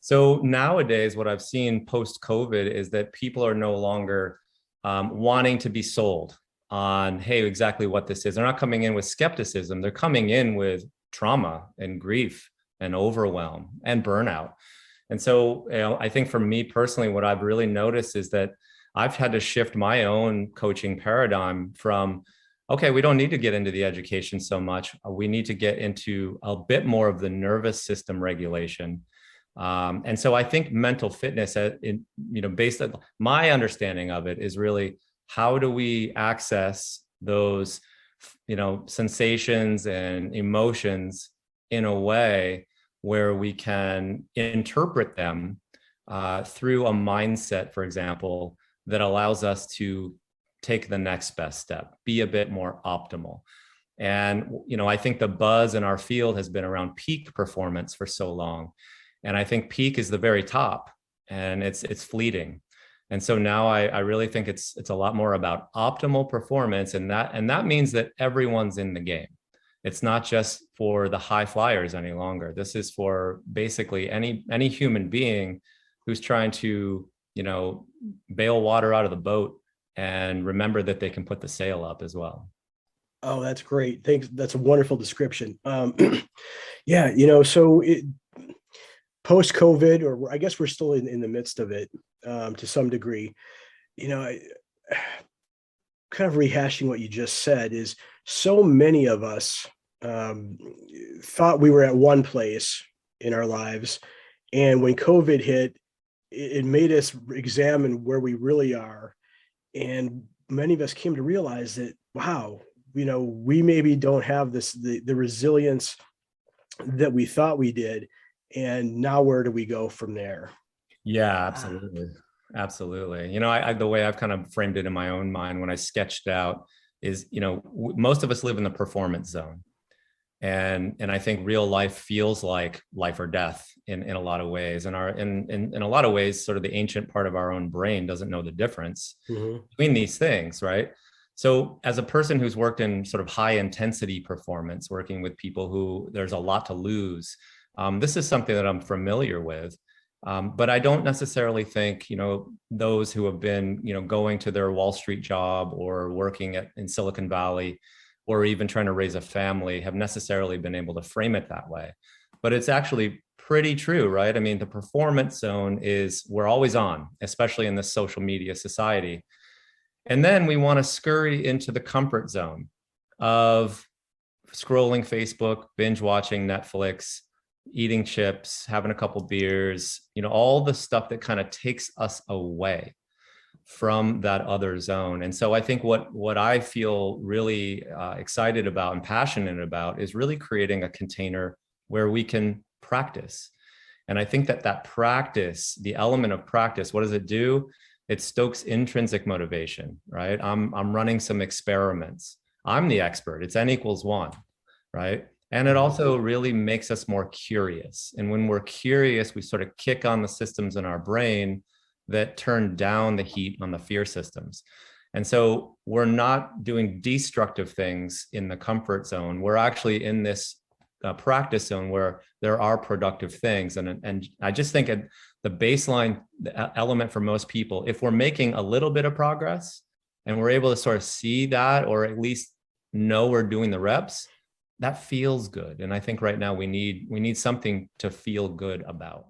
So nowadays, what I've seen post COVID is that people are no longer wanting to be sold on, hey, exactly what this is. They're not coming in with skepticism. They're coming in with trauma and grief and overwhelm and burnout. And so, I think for me personally, what I've really noticed is that I've had to shift my own coaching paradigm from, okay, we don't need to get into the education so much. We need to get into a bit more of the nervous system regulation. And so I think mental fitness, based on my understanding of it, is really how do we access those, sensations and emotions in a way where we can interpret them through a mindset, for example, that allows us to take the next best step, be a bit more optimal. And, I think the buzz in our field has been around peak performance for so long. And I think peak is the very top, and it's fleeting. And so now I really think it's a lot more about optimal performance, and that means that everyone's in the game. It's not just for the high flyers any longer. This is for basically any human being who's trying to, bail water out of the boat and remember that they can put the sail up as well. Oh, that's great. Thanks. That's a wonderful description. Yeah, so post COVID, or I guess we're still in the midst of it to some degree. Kind of rehashing what you just said is so many of us thought we were at one place in our lives. And when COVID hit, it made us examine where we really are. And many of us came to realize that, wow, we maybe don't have the resilience that we thought we did. And now where do we go from there? Yeah, absolutely. Absolutely. The way I've kind of framed it in my own mind when I sketched it out is, most of us live in the performance zone. And I think real life feels like life or death in a lot of ways. And in a lot of ways, sort of the ancient part of our own brain doesn't know the difference between these things, right? So as a person who's worked in sort of high intensity performance, working with people who there's a lot to lose, this is something that I'm familiar with. But I don't necessarily think, those who have been, going to their Wall Street job or working in Silicon Valley or even trying to raise a family have necessarily been able to frame it that way. But it's actually pretty true, right? I mean, the performance zone is, we're always on, especially in this social media society. And then we want to scurry into the comfort zone of scrolling Facebook, binge watching Netflix, eating chips, having a couple beers, all the stuff that kind of takes us away from that other zone. And so I think what I feel really excited about and passionate about is really creating a container where we can practice. And I think that practice, the element of practice, what does it do? It stokes intrinsic motivation, right? I'm running some experiments. I'm the expert. It's N=1, right? And it also really makes us more curious. And when we're curious, we sort of kick on the systems in our brain that turn down the heat on the fear systems. And so we're not doing destructive things in the comfort zone. We're actually in this practice zone where there are productive things. And I just think the baseline element for most people, if we're making a little bit of progress and we're able to sort of see that, or at least know we're doing the reps, that feels good. And I think right now we need something to feel good about.